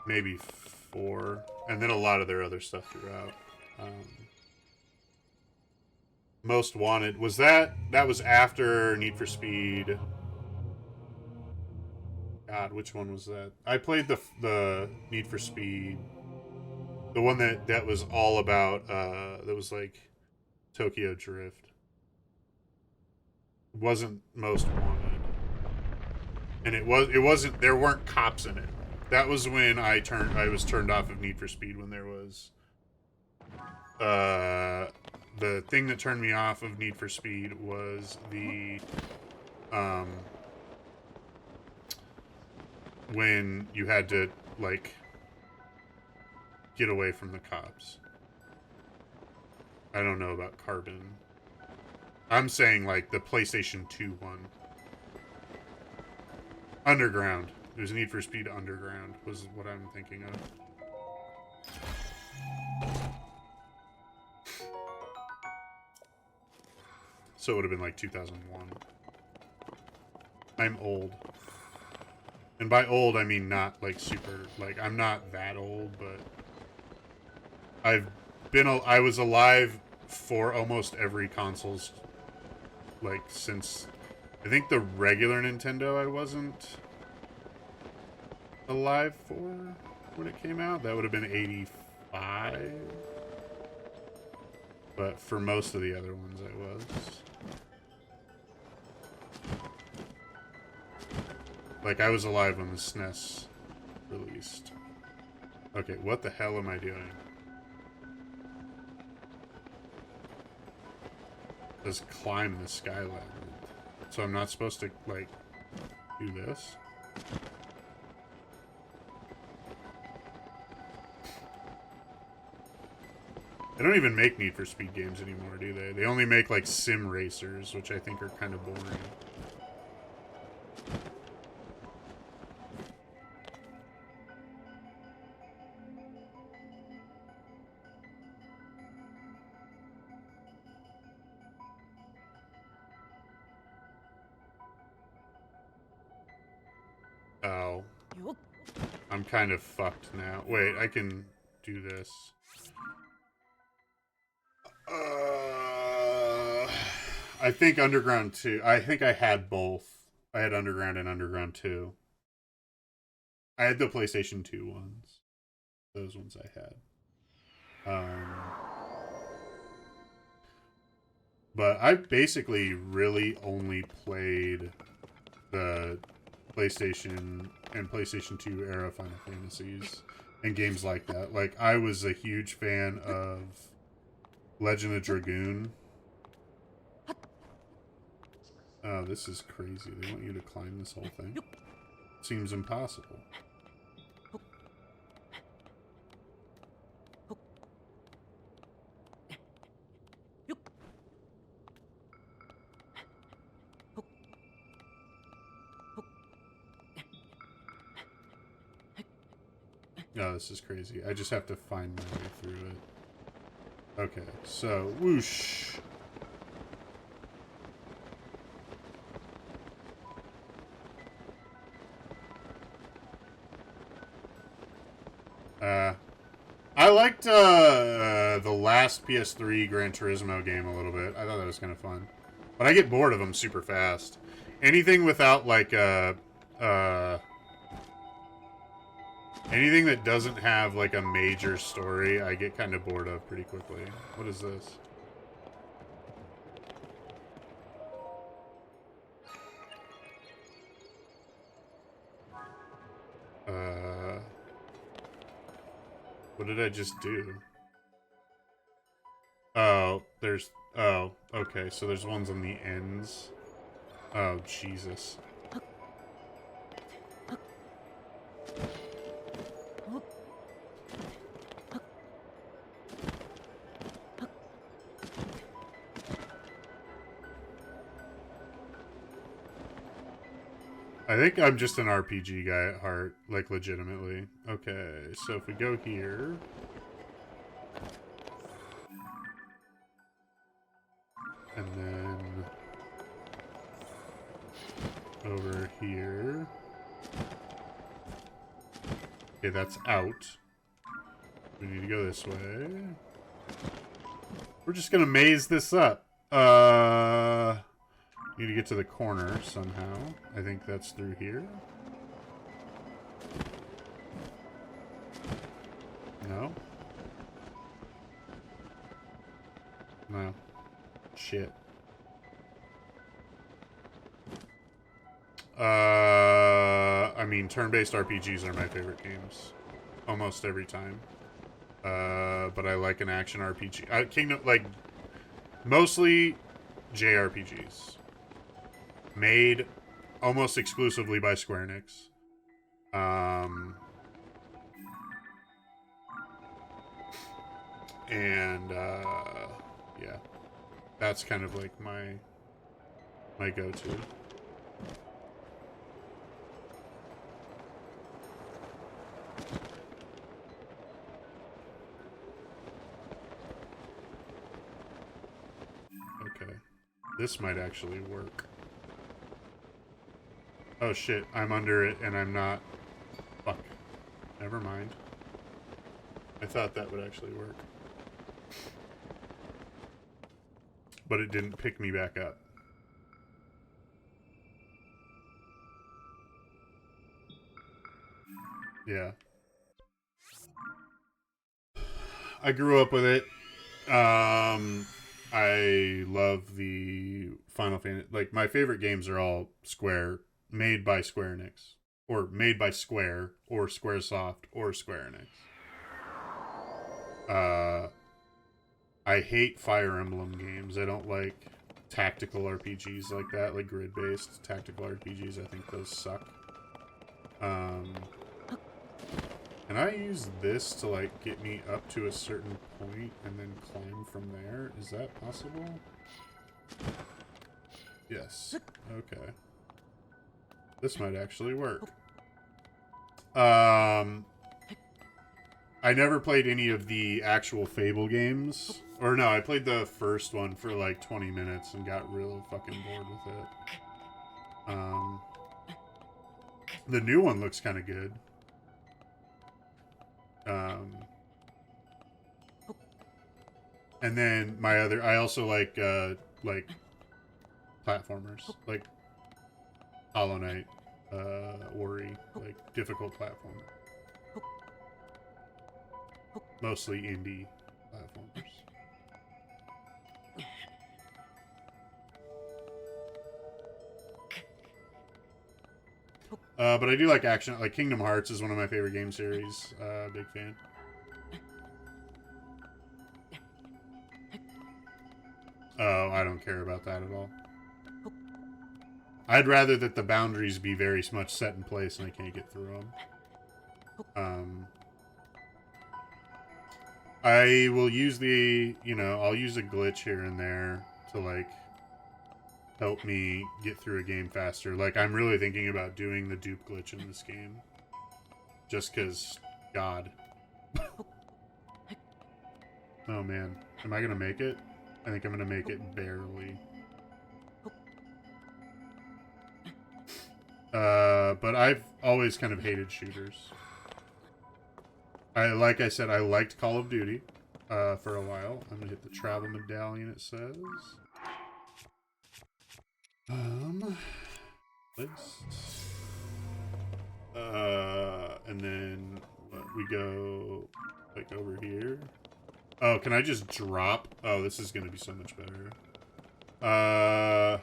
maybe 4, and then a lot of their other stuff throughout. Most Wanted was that was after Need for Speed. God, which one was that? I played the Need for Speed, the one that was all about that was like Tokyo Drift. It wasn't Most Wanted, and it wasn't. There weren't cops in it. That was when I was turned off of Need for Speed when there was the thing that turned me off of Need for Speed was the when you had to like get away from the cops. I don't know about Carbon. I'm saying like the PlayStation 2 one. Underground. There's Need for Speed Underground was what I'm thinking of. So it would have been like 2001. I'm old. And by old, I mean not like super, like I'm not that old, but I was alive for almost every console's, like since, I think the regular Nintendo I wasn't alive for when it came out. That would have been 85. But for most of the other ones I was. Like, I was alive when the SNES released. Okay, what the hell am I doing? Just climb the sky ladder. So I'm not supposed to, like, do this? They don't even make Need for Speed games anymore, do they? They only make, like, sim racers, which I think are kind of boring. Oh. I'm kind of fucked now. Wait, I can do this. I think Underground 2. I think I had both. I had Underground and Underground 2. I had the PlayStation 2 ones. Those ones I had. But I basically really only played the PlayStation and PlayStation 2 era Final Fantasies and games like that. Like, I was a huge fan of Legend of Dragoon. Oh, this is crazy. They want you to climb this whole thing. Seems impossible. Oh, this is crazy. I just have to find my way through it. Okay, so, whoosh. I liked the last PS3 Gran Turismo game a little bit. I thought that was kind of fun. But I get bored of them super fast. Anything without, like, anything that doesn't have, like, a major story, I get kind of bored of pretty quickly. What is this? What did I just do? Oh, there's... Oh, okay, so there's ones on the ends. Oh, Jesus. I think I'm just an RPG guy at heart, like, legitimately. Okay, so if we go here... And then... over here... Okay, that's out. We need to go this way. We're just gonna maze this up. Need to get to the corner somehow. I think that's through here. No? No. Shit. I mean, turn-based RPGs are my favorite games. Almost every time. But I like an action RPG. Kingdom, like, mostly JRPGs. Made almost exclusively by Square Enix. And, yeah. That's kind of like my go-to. Okay. This might actually work. Oh shit, I'm under it and I'm not. Fuck. Never mind. I thought that would actually work. But it didn't pick me back up. Yeah. I grew up with it. I love the Final Fantasy. Like, my favorite games are all made by Square Enix. Or made by Square, or Squaresoft, or Square Enix. I hate Fire Emblem games. I don't like tactical RPGs like that, like grid-based tactical RPGs. I think those suck. Can I use this to, like, get me up to a certain point and then climb from there? Is that possible? Yes. Okay. This might actually work. I never played any of the actual Fable games. Or no, I played the first one for like 20 minutes and got real fucking bored with it. The new one looks kind of good. And then I also like platformers, like Hollow Knight, Ori, like difficult platformer. Mostly indie platformers. But I do like action. Like Kingdom Hearts is one of my favorite game series. Big fan. Oh, I don't care about that at all. I'd rather that the boundaries be very much set in place and I can't get through them. I will use I'll use a glitch here and there to, like, help me get through a game faster. Like, I'm really thinking about doing the dupe glitch in this game. Just because, God. Oh, man. Am I going to make it? I think I'm going to make it barely. But I've always kind of hated shooters. Like I said, I liked Call of Duty for a while. I'm going to hit the travel medallion, it says. List. And then we go like over here. Oh, can I just drop? Oh, this is gonna be so much better. I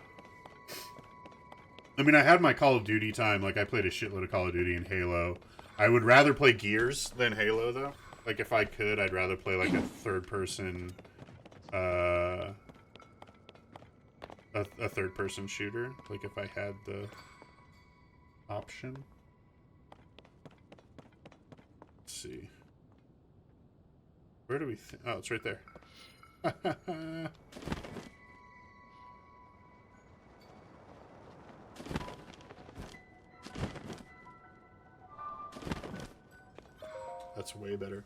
mean, I had my Call of Duty time. Like, I played a shitload of Call of Duty and Halo. I would rather play Gears than Halo, though. Like, if I could, I'd rather play like a third-person, a third-person shooter. Like, if I had the option. Let's see. Where do we oh, it's right there. That's way better.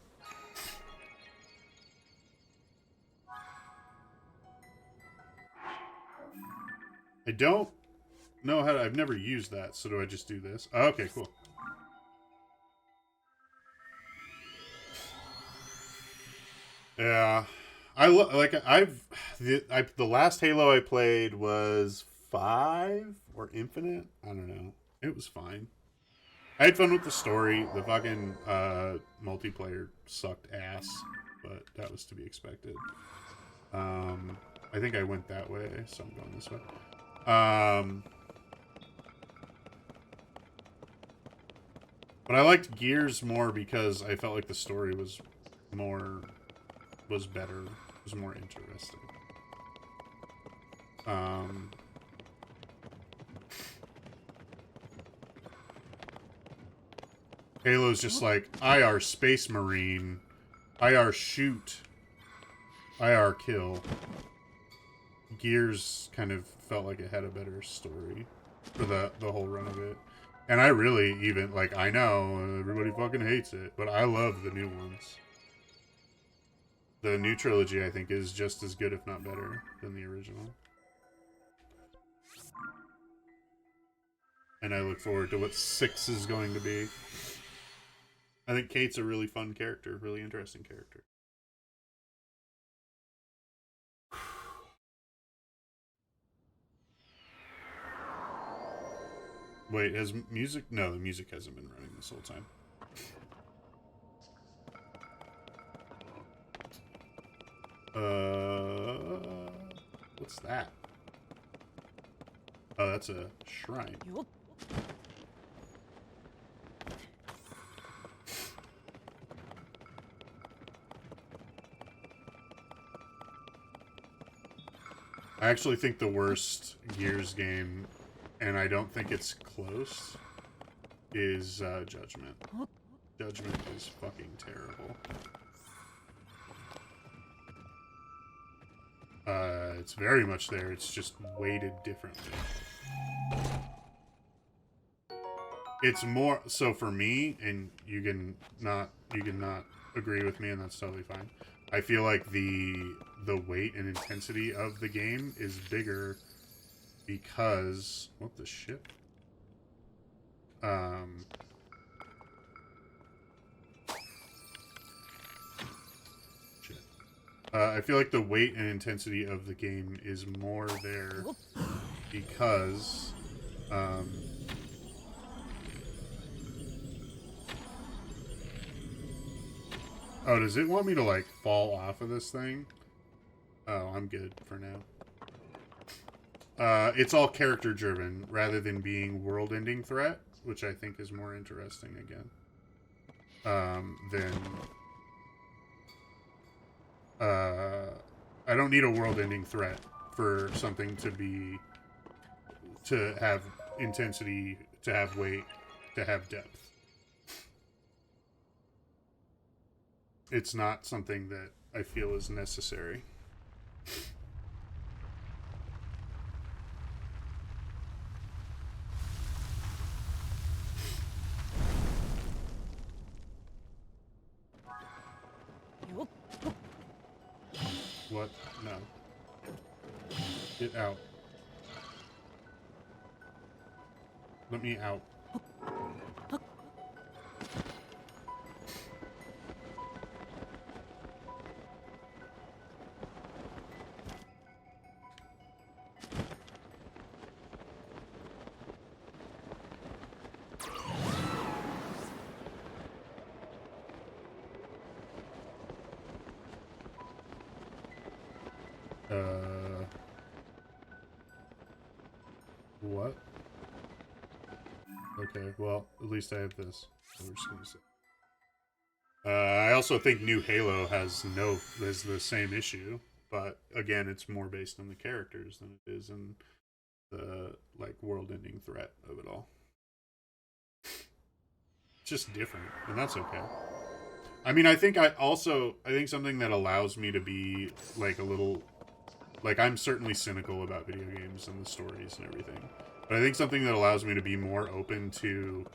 I don't know how to, I've never used that, so do I just do this? Oh, okay, cool. Yeah, the last Halo I played was 5 or Infinite. I don't know. It was fine. I had fun with the story. The fucking multiplayer sucked ass, but that was to be expected. I think I went that way, so I'm going this way. But I liked Gears more because I felt like the story was better, was more interesting. Halo's just like IR Space Marine, IR Shoot, IR Kill. Gears kind of felt like it had a better story for the whole run of it. And I really even, like, I know everybody fucking hates it, but I love the new ones. The new trilogy, I think, is just as good, if not better, than the original. And I look forward to what 6 is going to be. I think Kate's a really fun character, really interesting character. Wait, has music? No, the music hasn't been running this whole time. What's that? Oh, that's a shrine. I actually think the worst Gears game, and I don't think it's close, is Judgment. Judgment is fucking terrible. It's very much there. It's just weighted differently. It's more so for me, and you can not agree with me, and that's totally fine. I feel like the weight and intensity of the game is bigger because what the shit? Shit. I feel like the weight and intensity of the game is more there because oh, does it want me to, like, fall off of this thing? Oh, I'm good for now. It's all character-driven, rather than being world-ending threat, which I think is more interesting, again. I don't need a world-ending threat for something to have intensity, to have weight, to have depth. It's not something that I feel is necessary. What? No. Get out. Let me out. What? Okay, well, at least I have this. So we're just gonna say. I also think New Halo has the same issue, but again, it's more based on the characters than it is in the, like, world-ending threat of it all. It's just different, and that's okay. I mean, I think something that allows me to be, like, a little, like, I'm certainly cynical about video games and the stories and everything, but I think something that allows me to be more open to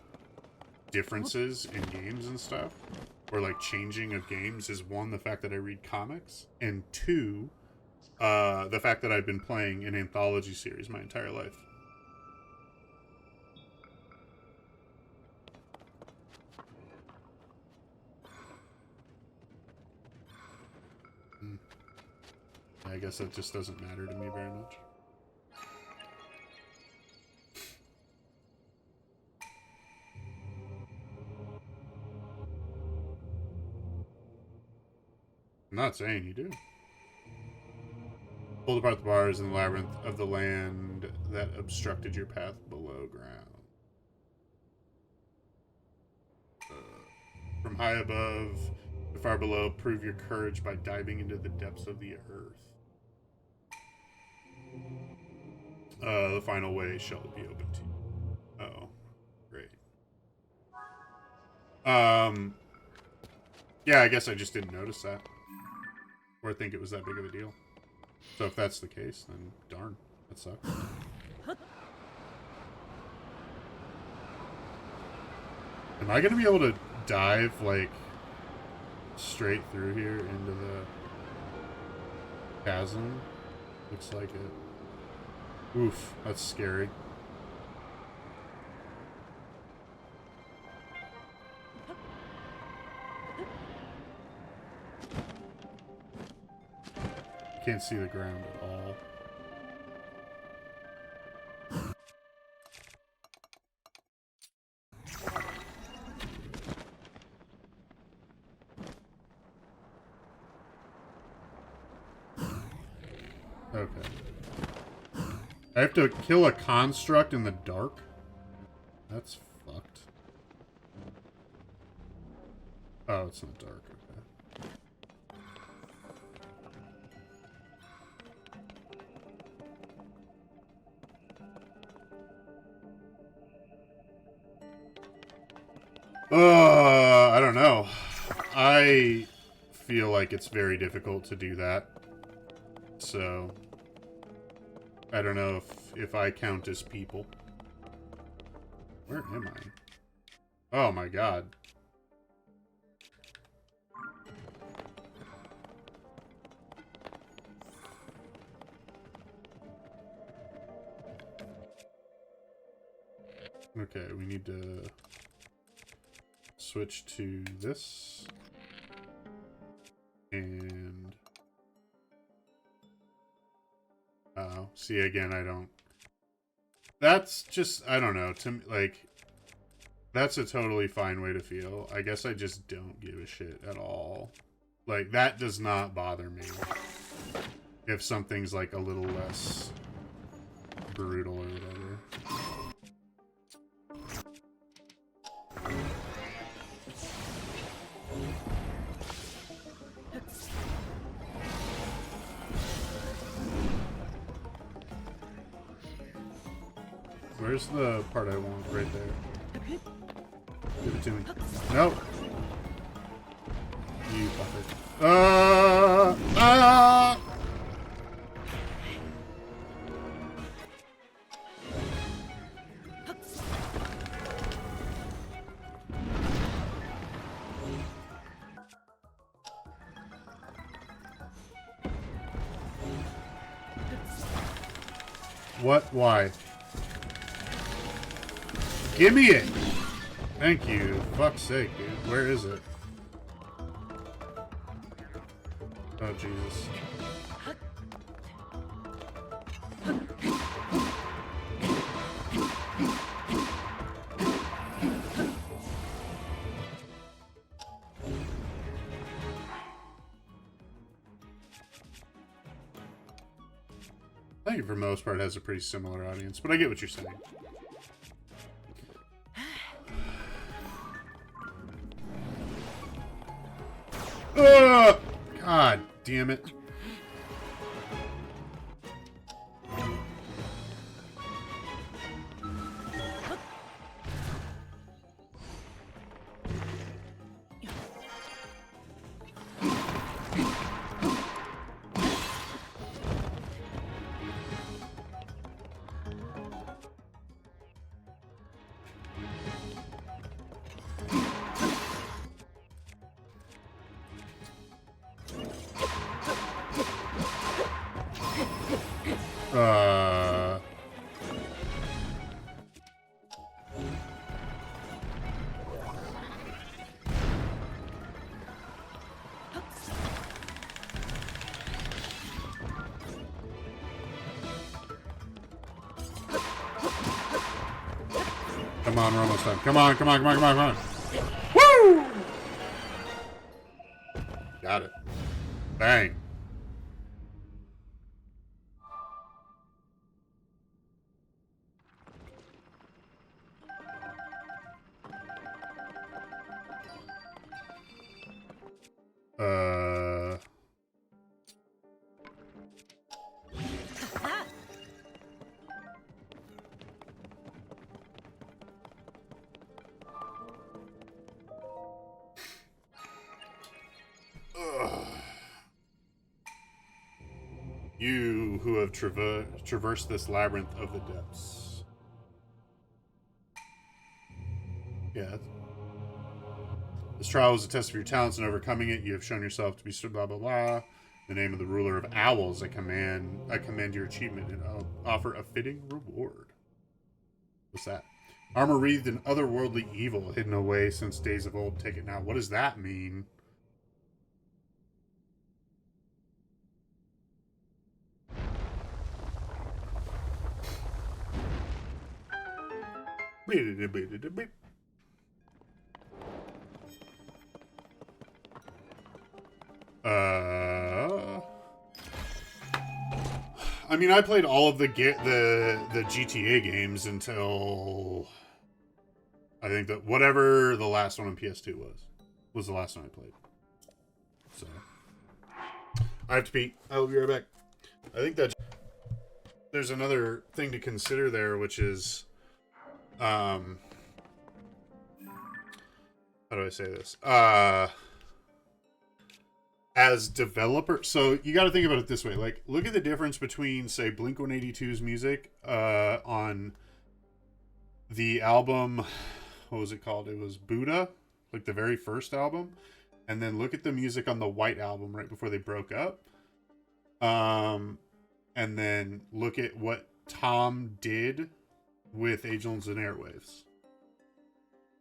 differences in games and stuff, or, like, changing of games, is one, the fact that I read comics, and two, the fact that I've been playing an anthology series my entire life. I guess that just doesn't matter to me very much. I'm not saying you do. Pulled apart the bars in the labyrinth of the land that obstructed your path below ground. From high above to far below, prove your courage by diving into the depths of the earth. The final way shall be open to you. Oh, great. Yeah, I guess I just didn't notice that. Or think it was that big of a deal. So if that's the case, then darn, that sucks. Am I gonna be able to dive, like, straight through here into the chasm? Looks like it. Oof, that's scary. Can't see the ground at all. Okay. I have to kill a construct in the dark? That's fucked. Oh, it's not dark. I don't know. I feel like it's very difficult to do that. So, I don't know if I count as people. Where am I? Oh my god. Okay, we need to switch to this. And oh, see, again, I don't. That's just, I don't know. To me, like, that's a totally fine way to feel. I guess I just don't give a shit at all. Like, that does not bother me. If something's, like, a little less brutal or whatever. Where's the part I want? Right there. Give it to me. Nope. You fucker. What? Why? Give me it! Thank you. Fuck's sake, dude. Where is it? Oh, Jesus. I think for the most part it has a pretty similar audience, but I get what you're saying. God damn it. Come on, we're almost done. Come on, come on, come on, come on, come on. Woo! Got it. Bang. You who have traversed this labyrinth of the depths. Yeah. This trial was a test of your talents in overcoming it. You have shown yourself to be blah blah blah. The name of the ruler of owls. I commend your achievement and I'll offer a fitting reward. What's that? Armor wreathed in otherworldly evil, hidden away since days of old. Take it now. What does that mean? I mean, I played all of the GTA games until I think that whatever the last one on PS2 was the last one I played. So I have to pee. I will be right back. I think that there's another thing to consider there, which is, how do I say this? As developer, so you got to think about it this way. Like, look at the difference between, say, Blink-182's music on the album, what was it called? It was Buddha, like the very first album. And then look at the music on the White Album right before they broke up. And then look at what Tom did with Angels and Airwaves.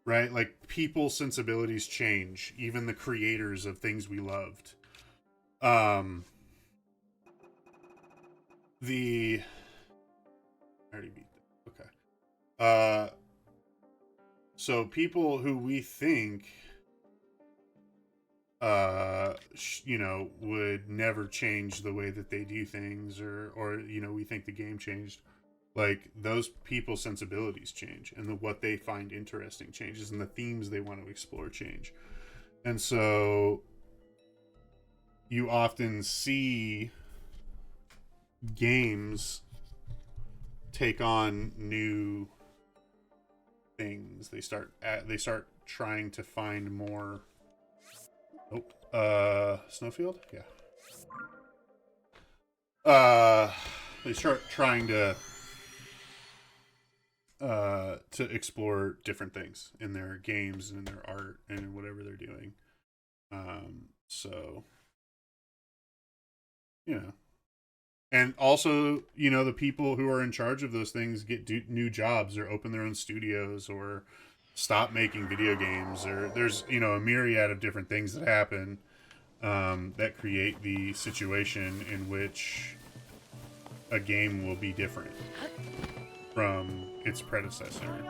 Right? Like, people's sensibilities change. Even the creators of things we loved. I already beat that. Okay. So people who we think, you know, would never change the way that they do things, or you know, we think the game changed. Like, those people's sensibilities change, and what they find interesting changes, and the themes they want to explore change. And so you often see games take on new things. They start trying to find more. Snowfield? Yeah. They start trying to explore different things in their games and in their art and in whatever they're doing. So, you know. And also, you know, the people who are in charge of those things get new jobs or open their own studios or stop making video games, or there's, you know, a myriad of different things that happen that create the situation in which a game will be different from its predecessor.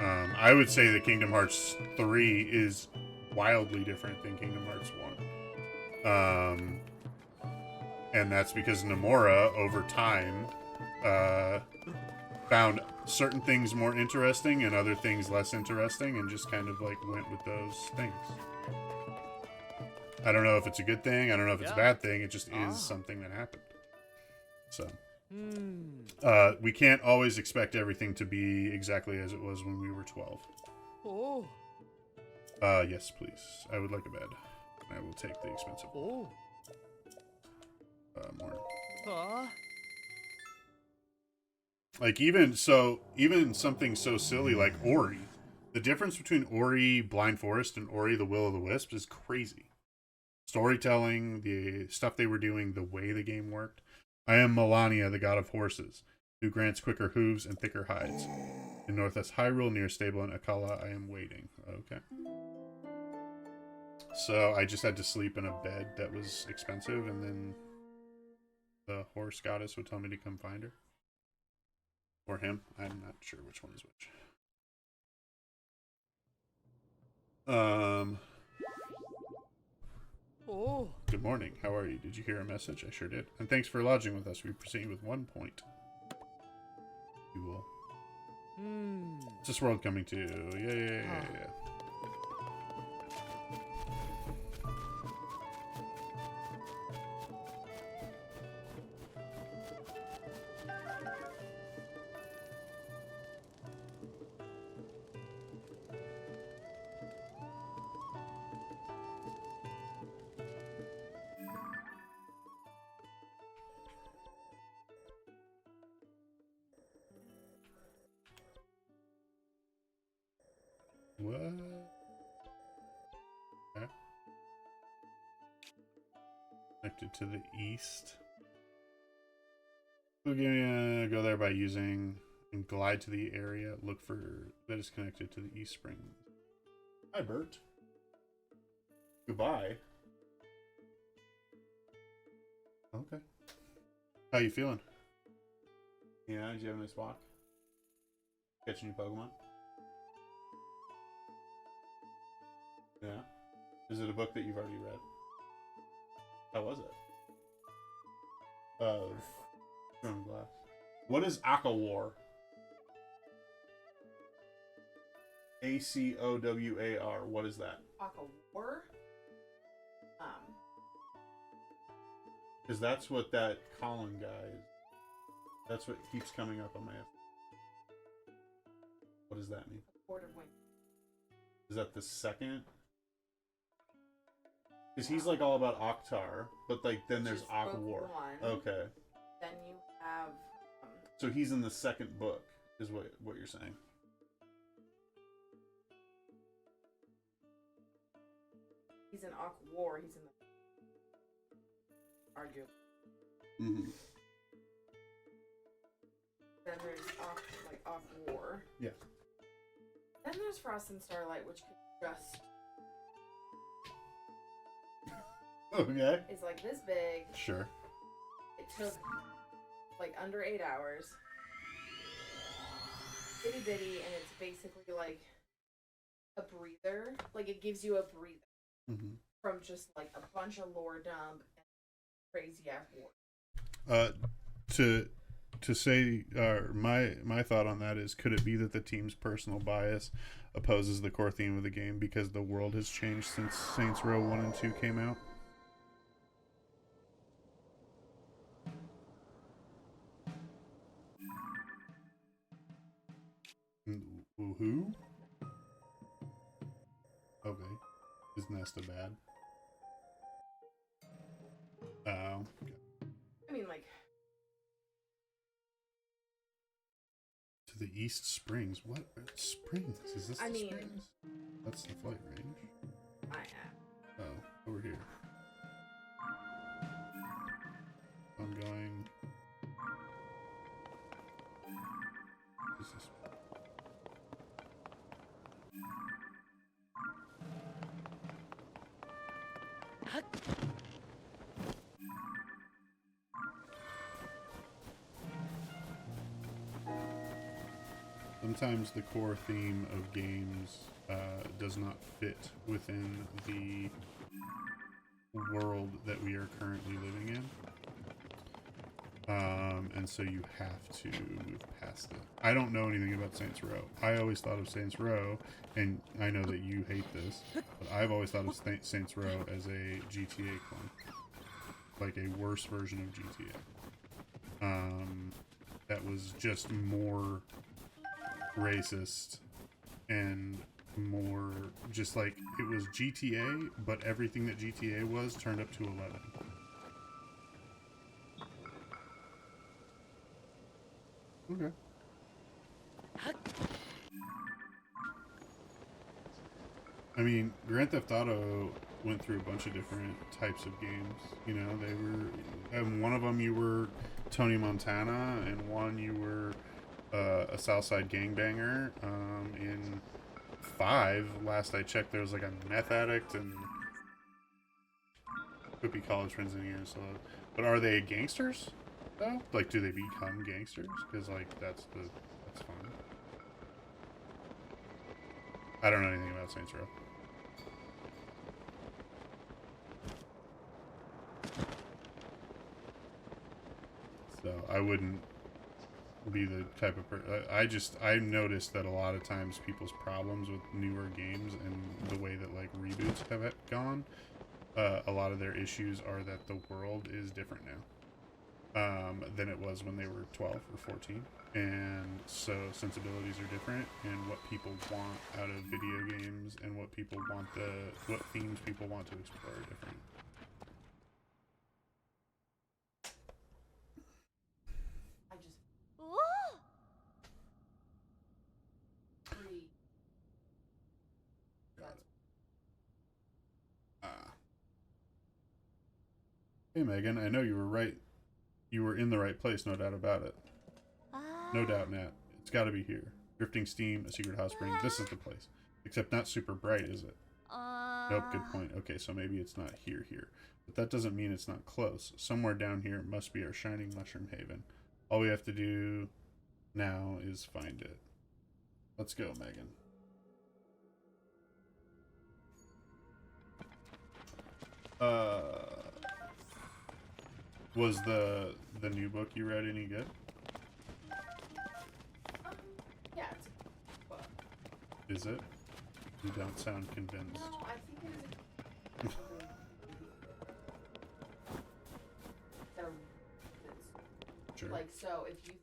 I would say that Kingdom Hearts 3 is wildly different than Kingdom Hearts 1. And that's because Nomura, over time, found certain things more interesting and other things less interesting, and just kind of like went with those things. I don't know if it's a good thing. I don't know if it's a bad thing. It just is something that happened. So, we can't always expect everything to be exactly as it was when we were 12. Oh. Yes, please. I would like a bed. I will take the expensive one. More. Like, even something so silly like Ori. The difference between Ori Blind Forest and Ori the Will of the Wisps is crazy. Storytelling, the stuff they were doing, the way the game worked. I am Melania, the god of horses, who grants quicker hooves and thicker hides. In Northwest Hyrule, near stable in Akala, I am waiting. Okay. So I just had to sleep in a bed that was expensive, and then the horse goddess would tell me to come find her. Or him. I'm not sure which one is which. Um, Oh. Good morning. How are you? Did you hear a message? I sure did. And thanks for lodging with us. We proceed with 1 point. You will. What's this world coming to? Yeah. What? Okay. Connected to the east. We're gonna go there by using and glide to the area. Look for that is connected to the East Spring. Hi, Bert. Goodbye. Okay. How you feeling? Yeah, did you have a nice walk? Catch any Pokemon? Yeah. Is it a book that you've already read? How was it? From Glass. What is Acowar? Acowar. What is that? Aquawar? Because that's what that Colin guy is. That's what keeps coming up on my. What does that mean? Quarter wing. Is that the second? Because he's like all about Octar, but like then there's Aquawar. Okay. Then you have. So he's in the second book, is what you're saying. He's in Aquawar. He's in the. Argue. Mm-hmm. Then there's Aquawar. Yeah. Then there's Frost and Starlight, which could just. Okay. Is like this big. Sure. It took like under 8 hours. Itty bitty, and it's basically like a breather. Like it gives you a breather from just like a bunch of lore dump and crazy ass war. To say, my thought on that is, could it be that the team's personal bias opposes the core theme of the game because the world has changed since Saints Row 1 and 2 came out? Who? Okay. Is Nesta bad? Oh. Okay. I mean, like. To the East Springs. What? Springs? Is this the Springs? That's the flight range. I am. Oh, over here. I'm going. Is this? Sometimes the core theme of games does not fit within the world that we are currently living in. And so you have to move past it. I don't know anything about Saints Row. I always thought of Saints Row, and I know that you hate this, but I've always thought of Saints Row as a GTA clone. Like a worse version of GTA. That was just more racist and more just like it was GTA, but everything that GTA was turned up to 11. Okay. I mean, Grand Theft Auto went through a bunch of different types of games. You know, they were, and one of them you were Tony Montana, and one you were a Southside gangbanger. In 5, last I checked, there was like a meth addict and could be college friends in here. So, but are they gangsters though? Like, do they become gangsters? Because like that's fun. I don't know anything about Saints Row. I wouldn't be the type of person. I noticed that a lot of times people's problems with newer games and the way that like reboots have gone, a lot of their issues are that the world is different now than it was when they were 12 or 14, and so sensibilities are different, and what people want out of video games and what people want what themes people want to explore are different. Hey Megan, I know you were right. You were in the right place, no doubt about it. No doubt, Nat. It's got to be here. Drifting steam, a secret hot spring. This is the place. Except not super bright, is it? Nope, good point. Okay, so maybe it's not here. But that doesn't mean it's not close. Somewhere down here must be our shining mushroom haven. All we have to do now is find it. Let's go, Megan. Was the new book you read any good? Yeah, it's a book. Is it? You don't sound convinced. No, I think it is a Sure. like, so if you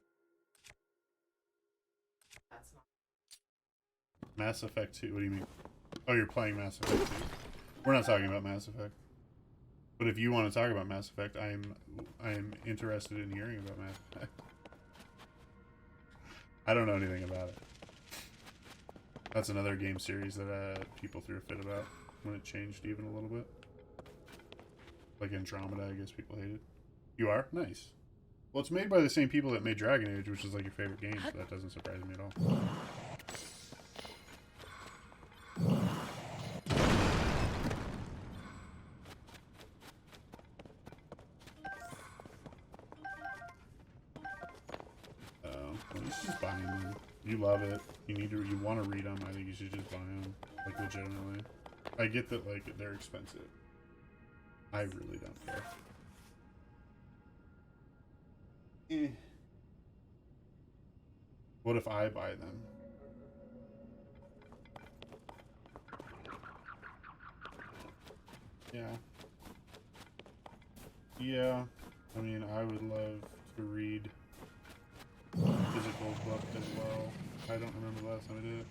that's not Mass Effect 2, what do you mean? Oh, you're playing Mass Effect 2. We're not talking about Mass Effect. But if you want to talk about Mass Effect, I am interested in hearing about Mass Effect. I don't know anything about it. That's another game series that people threw a fit about when it changed even a little bit. Like Andromeda, I guess people hated. You are? Nice. Well, it's made by the same people that made Dragon Age, which is like your favorite game, so that doesn't surprise me at all. Just buy them. You love it. You want to read them. I think you should just buy them. Like, legitimately. I get that, like, they're expensive. I really don't care. What if I buy them? Yeah. Yeah. I mean, I would love to read physical book as well. I don't remember the last time I did it.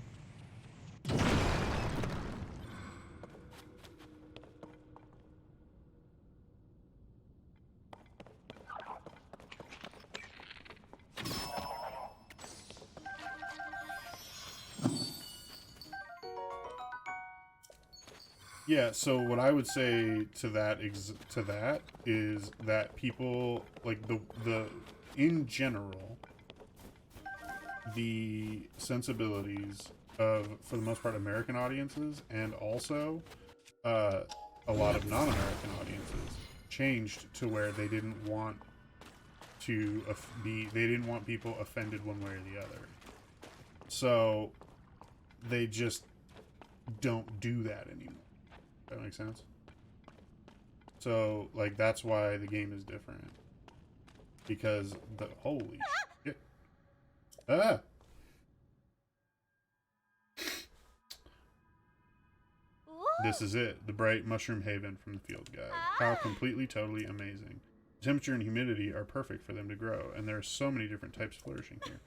Yeah, so what I would say to that is that people like the in general the sensibilities of, for the most part, American audiences and also a lot of non-American audiences changed to where they didn't want to they didn't want people offended one way or the other. So they just don't do that anymore. That makes sense? So, like, that's why the game is different. Because the... Holy shit. Ah! This is it. The bright mushroom haven from the field guide. How completely, totally amazing. The temperature and humidity are perfect for them to grow, and there are so many different types flourishing here.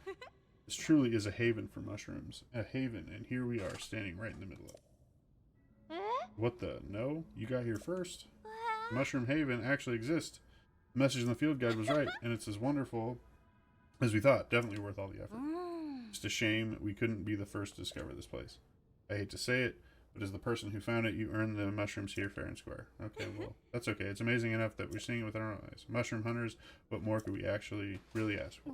This truly is a haven for mushrooms. A haven, and here we are, standing right in the middle of it. What the? No? You got here first? Mushroom Haven actually exists. The message in the field guide was right, and it's as wonderful as we thought. Definitely worth all the effort. Just a shame we couldn't be the first to discover this place. I hate to say it, but as the person who found it, you earned the mushrooms here fair and square. Okay, well, that's okay. It's amazing enough that we're seeing it with our own eyes. Mushroom hunters, what more could we actually really ask for?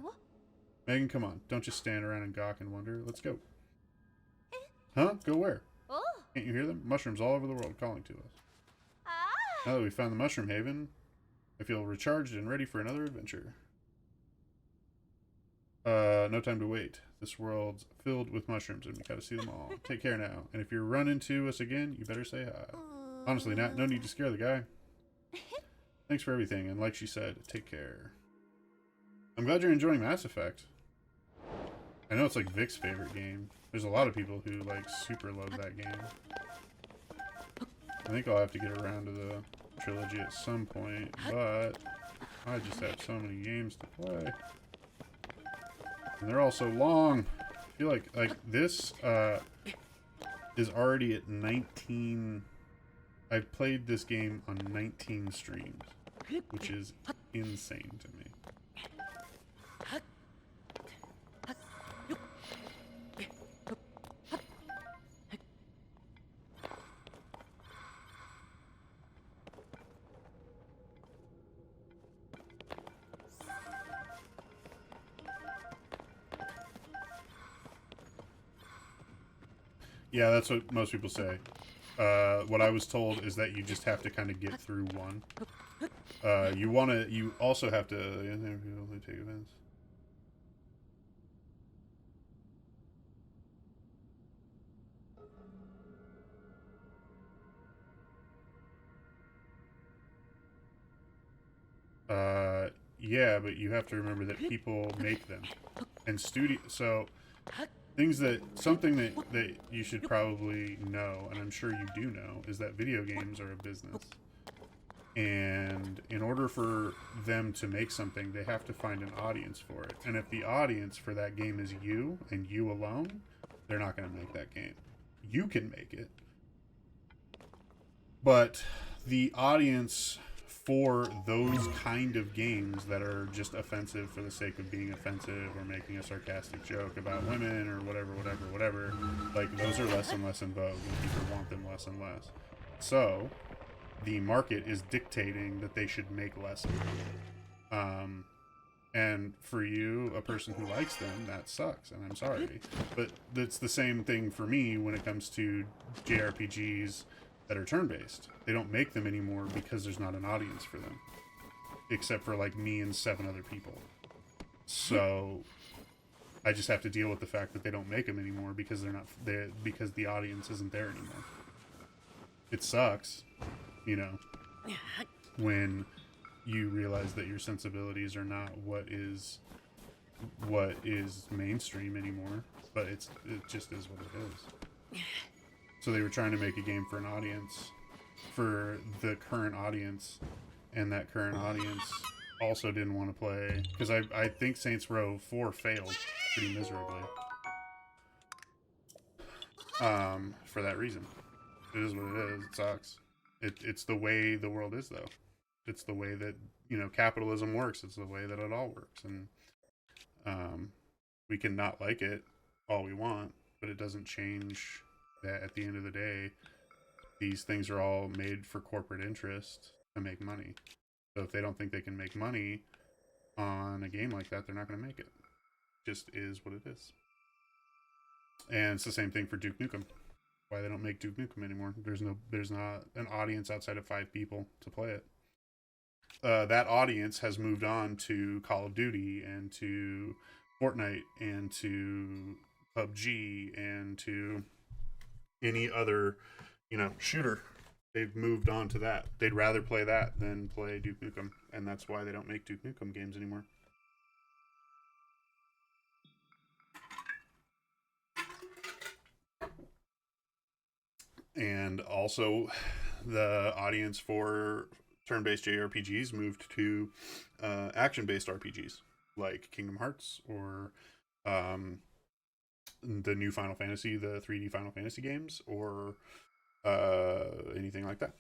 Megan, come on. Don't just stand around and gawk and wonder. Let's go. Huh? Go where? Can't you hear them? Mushrooms all over the world calling to us. Now that we found the Mushroom Haven, I feel recharged and ready for another adventure. No time to wait. This world's filled with mushrooms and we gotta see them all. Take care now. And if you run into us again, you better say hi. Honestly, no need to scare the guy. Thanks for everything, and like she said, take care. I'm glad you're enjoying Mass Effect. I know it's like Vic's favorite game. There's a lot of people who like super love that game. I think I'll have to get around to the trilogy at some point, but I just have so many games to play. And they're all so long. I feel like this is already at 19. I've played this game on 19 streams, which is insane to me. Yeah, that's what most people say. What I was told is that you just have to kind of get through one. You also have to only take events. Yeah, but you have to remember that people make them. And something that you should probably know, and I'm sure you do know, is that video games are a business. And in order for them to make something, they have to find an audience for it. And if the audience for that game is you, and you alone, they're not going to make that game. You can make it. But the audience for those kind of games that are just offensive for the sake of being offensive or making a sarcastic joke about women or whatever, like those are less and less in vogue and people want them less and less. So the market is dictating that they should make less of them. And for you, a person who likes them, that sucks, and I'm sorry. But it's the same thing for me when it comes to JRPGs that are turn-based. They don't make them anymore because there's not an audience for them, except for like me and 7 other people. So I just have to deal with the fact that they don't make them anymore because because the audience isn't there anymore. It sucks, you know, when you realize that your sensibilities are not what is mainstream anymore, but it just is what it is. So they were trying to make a game for an audience, for the current audience, and that current audience also didn't want to play, because I think Saints Row 4 failed pretty miserably. For that reason. It is what it is. It sucks. It's the way the world is, though. It's the way that, you know, capitalism works. It's the way that it all works. And we can not like it all we want, but it doesn't change that at the end of the day, these things are all made for corporate interest to make money. So if they don't think they can make money on a game like that, they're not going to make it. It just is what it is. And it's the same thing for Duke Nukem. Why they don't make Duke Nukem anymore? There's not an audience outside of 5 people to play it. That audience has moved on to Call of Duty and to Fortnite and to PUBG and to any other, you know, shooter. They've moved on to that. They'd rather play that than play Duke Nukem, and that's why they don't make Duke Nukem games anymore. And also, the audience for turn-based JRPGs moved to action-based RPGs, like Kingdom Hearts or the new Final Fantasy, the 3D Final Fantasy games, or anything like that.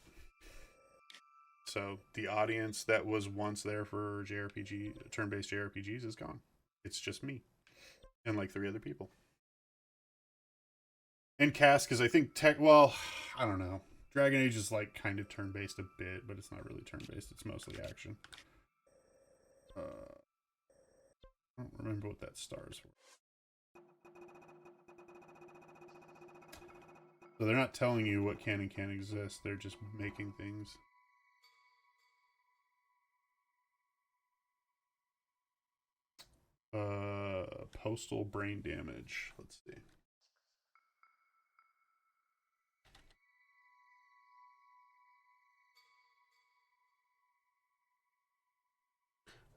So the audience that was once there for turn-based JRPGs is gone. It's just me and like 3 other people. And Cass, because I think I don't know. Dragon Age is like kind of turn-based a bit, but it's not really turn-based. It's mostly action. I don't remember what that star is for. So they're not telling you what can and can't exist. They're just making things. Postal brain damage. Let's see.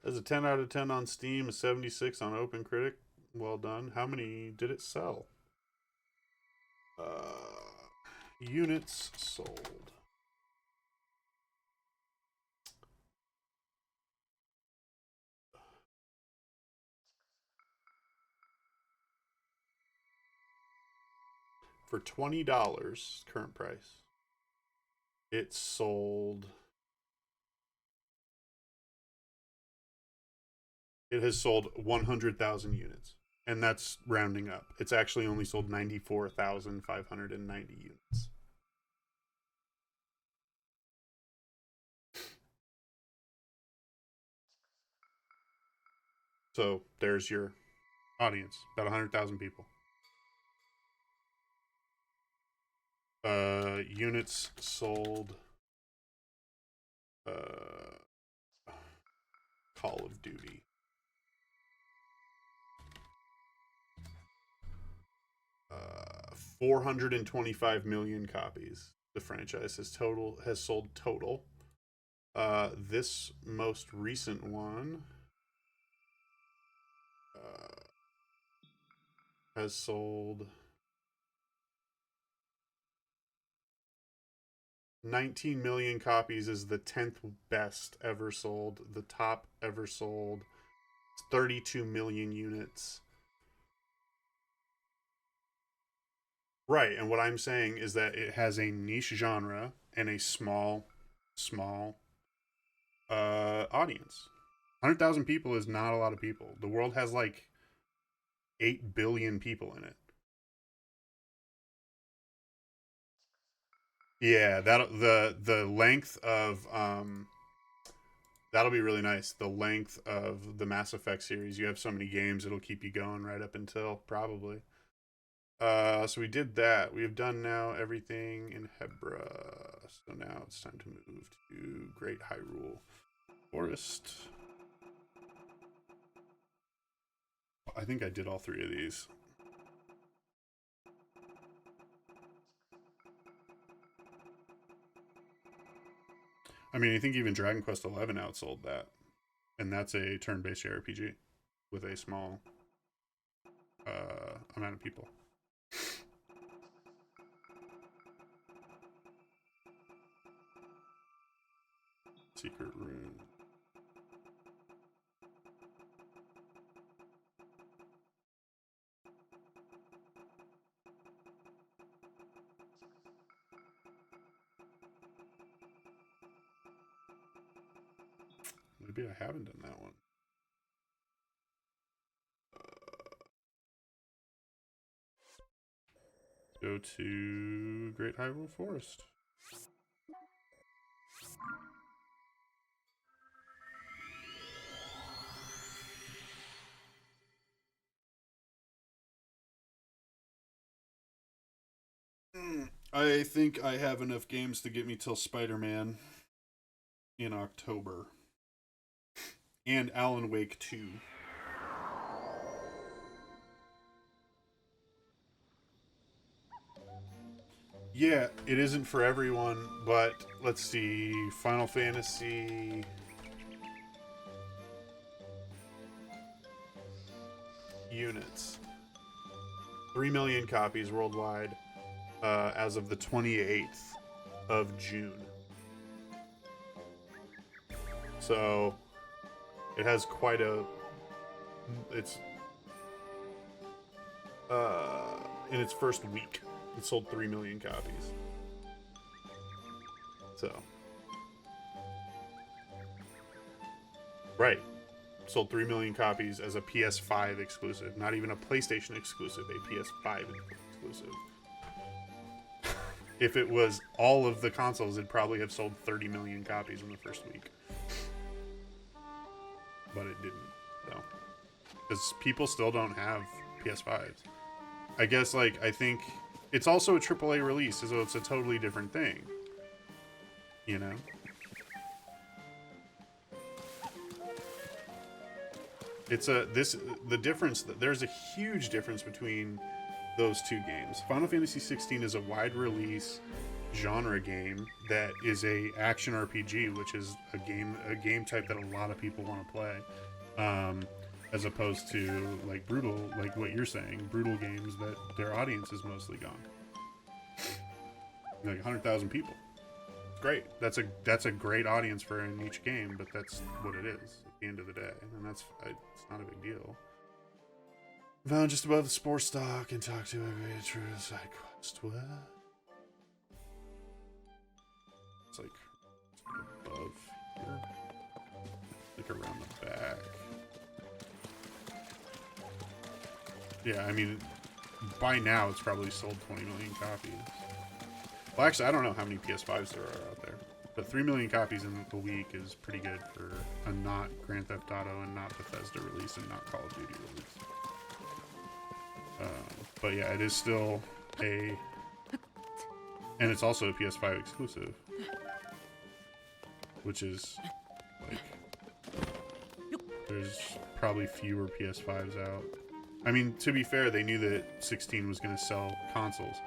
As a 10 out of 10 on Steam, a 76 on OpenCritic. Well done. How many did it sell? Units sold. For $20, current price, it sold. It has sold 100,000 units, and that's rounding up. It's actually only sold 94,590 units. So there's your audience, about 100,000 people. Units sold. Call of Duty. 425 million copies. The franchise has sold total. This most recent one has sold 19 million copies. Is the 10th best ever sold. The top ever sold 32 million units. Right, and what I'm saying is that it has a niche genre and a small audience. 100,000 people is not a lot of people. The world has like 8 billion people in it. Yeah, the length of that'll be really nice. The length of the Mass Effect series. You have so many games, it'll keep you going right up until probably. So we did that. We have done now everything in Hebra. So now it's time to move to Great Hyrule Forest. I think I did all 3 of these. I mean, I think even Dragon Quest XI outsold that. And that's a turn-based RPG with a small amount of people. Secret Room. Maybe I haven't done that one. Go to Great Hyrule Forest. I think I have enough games to get me till Spider-Man in October. And Alan Wake 2. Yeah, it isn't for everyone, but let's see. Final Fantasy. Units. 3 million copies worldwide as of the 28th of June. So it has quite a. It's in its first week, it sold 3 million copies. So, right, sold 3 million copies as a PS5 exclusive, not even a PlayStation exclusive, a PS5 exclusive. If it was all of the consoles, it'd probably have sold 30 million copies in the first week. But it didn't, though. Because people still don't have PS5s. I guess, like, I think it's also a AAA release, so it's a totally different thing. You know? It's the difference, there's a huge difference between those two games. Final Fantasy 16 is a wide release genre game that is a action RPG, which is a game type that a lot of people want to play, as opposed to like brutal, like what you're saying, brutal games that their audience is mostly gone. Like 100,000 people. It's great. That's a great audience for in each game, but that's what it is at the end of the day, and it's not a big deal. Found just above the sports stock and talk to every true side quest. What? It's like above here, like around the back. Yeah, I mean, by now it's probably sold 20 million copies. Well, actually, I don't know how many PS5s there are out there, but 3 million copies in a week is pretty good for a not Grand Theft Auto and not Bethesda release and not Call of Duty release. But yeah, it is still and it's also a PS5 exclusive, which is like, there's probably fewer PS5s out. I mean, to be fair, they knew that 16 was going to sell consoles.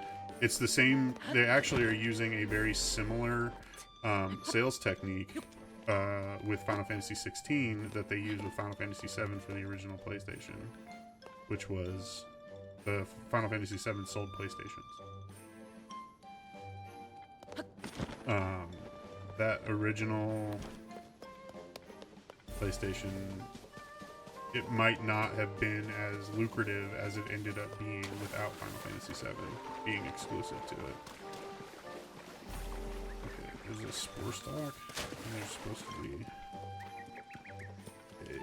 It's the same, they actually are using a very similar sales technique with Final Fantasy 16 that they used with Final Fantasy 7 for the original PlayStation, which was the Final Fantasy 7 sold PlayStations. That original PlayStation, it might not have been as lucrative as it ended up being without Final Fantasy 7 being exclusive to it. Okay, is this Spore Stock? There's supposed to be. Okay.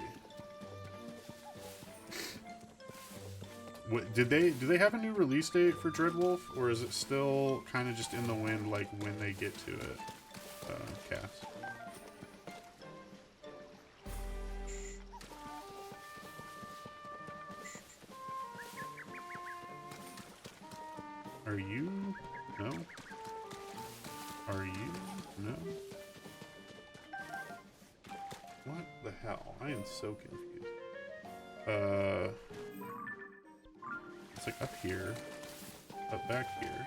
What, do they have a new release date for Dreadwolf, or is it still kind of just in the wind, like when they get to it? Cass. Are you? No. Are you? No. What the hell? I am so confused. It's like up here, up back here.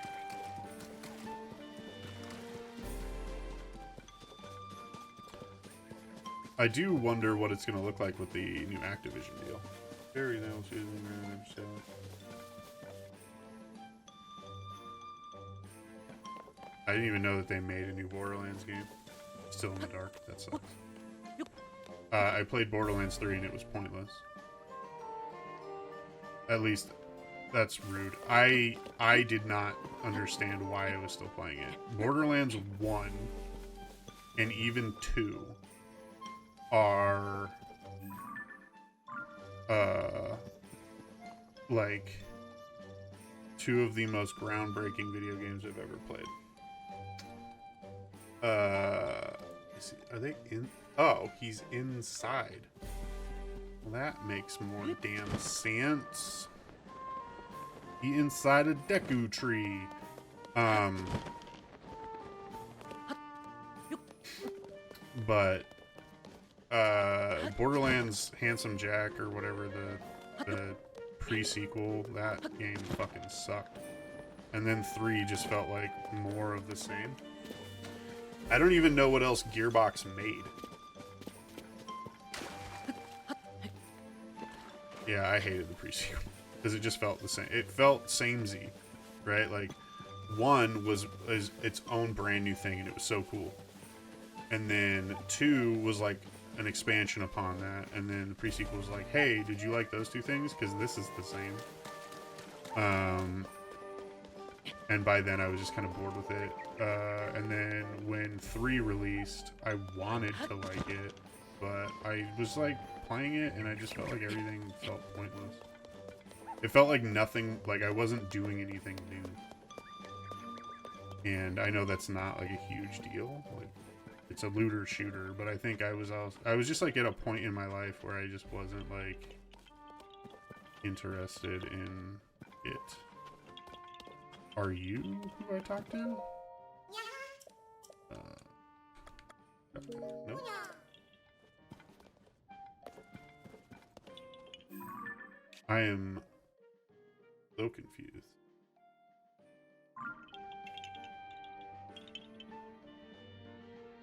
I do wonder what it's going to look like with the new Activision deal. Very nice. I didn't even know that they made a new Borderlands game. Still in the dark. That sucks. I played Borderlands 3 and it was pointless. At least, that's rude. I did not understand why I was still playing it. Borderlands 1 and even 2 are like two of the most groundbreaking video games I've ever played. Are they in? Oh, he's inside. Well, that makes more damn sense. He inside a Deku tree. But Borderlands Handsome Jack or whatever the pre-sequel, that game fucking sucked. And then 3 just felt like more of the same. I don't even know what else Gearbox made. Yeah, I hated the pre-sequel because it just felt the same. It felt samey, right? Like 1 was its own brand new thing and it was so cool. And then 2 was like an expansion upon that, and then the pre-sequel was like, hey, did you like those 2 things? Because this is the same. And by then I was just kind of bored with it. And then when 3 released, I wanted to like it, but I was like playing it and I just felt like everything felt pointless. It felt like nothing, like I wasn't doing anything new. And I know that's not like a huge deal. Like, it's a looter shooter, but I think I was just like at a point in my life where I just wasn't like interested in it. Are you who I talked to? Nope. I am so confused.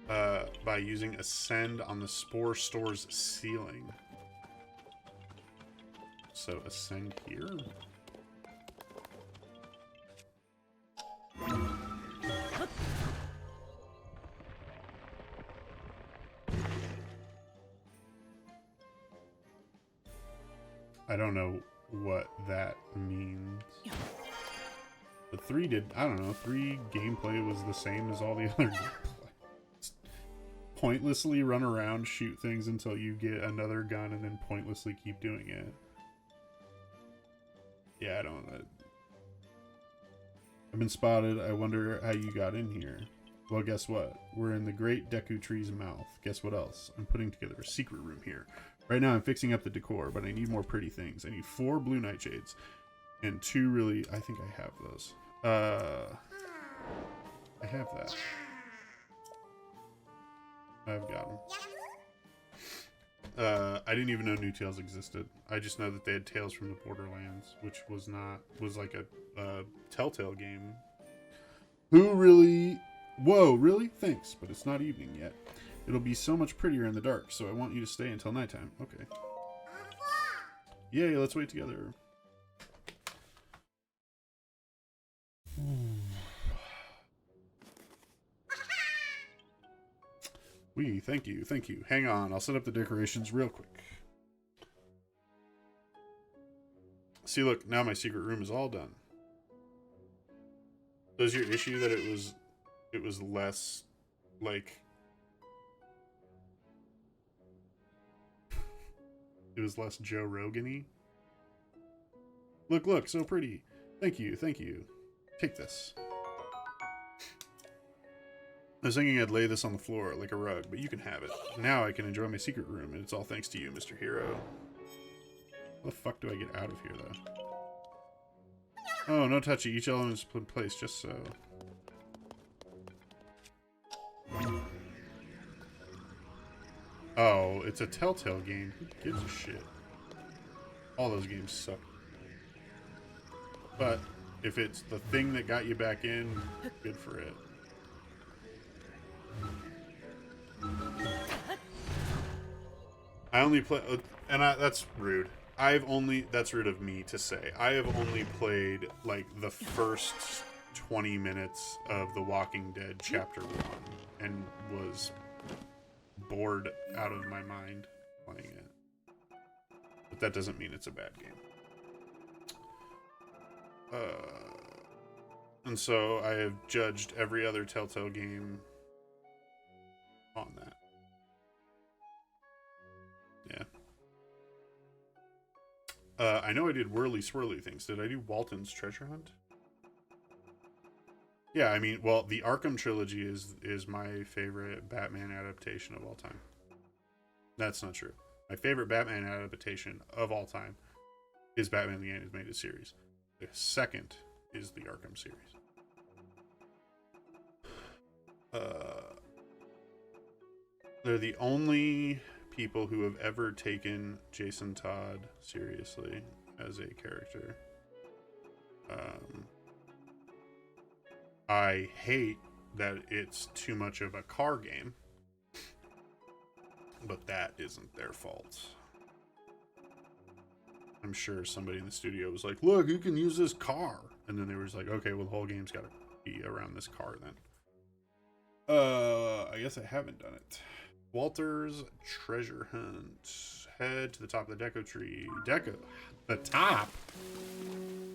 by using Ascend on the Spore Store's ceiling. So Ascend here. I don't know what that means. The 3 did, I don't know, 3 gameplay was the same as all the other gameplay. Just pointlessly run around, shoot things until you get another gun, and then pointlessly keep doing it. Yeah, I don't. I've been spotted. I wonder how you got in here. Well, guess what? We're in the Great Deku Tree's mouth. Guess what else? I'm putting together a secret room here. Right now I'm fixing up the decor, but I need more pretty things. I need 4 blue nightshades. And 2 really... I think I have those. I have that. I've got them. I didn't even know New Tales existed. I just know that they had Tales from the Borderlands, which was like a Telltale game. Who really... Whoa, really? Thanks, but it's not evening yet. It'll be so much prettier in the dark, so I want you to stay until nighttime. Okay. Yay, let's wait together. Thank you, thank you. Hang on, I'll set up the decorations real quick. See, look, now my secret room is all done. So is your issue that it was less, like... It was less Joe Rogan-y? Look, look, so pretty. Thank you, thank you. Take this. I was thinking I'd lay this on the floor like a rug, but you can have it. Now I can enjoy my secret room, and it's all thanks to you, Mr. Hero. How the fuck do I get out of here, though? Oh, no touchy. Each element is put in place just so. Oh, it's a Telltale game. Who gives a shit? All those games suck. But if it's the thing that got you back in, good for it. I only play, and that's rude. That's rude of me to say. I have only played like the first 20 minutes of The Walking Dead Chapter 1 and was bored out of my mind playing it. But that doesn't mean it's a bad game. And so I have judged every other Telltale game on that. Yeah. I know I did whirly swirly things. Did I do Walton's Treasure Hunt? Yeah, I mean, well, the Arkham trilogy is my favorite Batman adaptation of all time. That's not true. My favorite Batman adaptation of all time is Batman the Animated Series. The second is the Arkham series. They're the only people who have ever taken Jason Todd seriously as a character. I hate that it's too much of a car game, but that isn't their fault. I'm sure somebody in the studio was like, look, you can use this car. And then they were just like, okay, well, the whole game's got to be around this car then. I guess I haven't done it. Walter's Treasure Hunt. Head to the top of the Deco Tree. The top?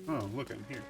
Oh, look, I'm here.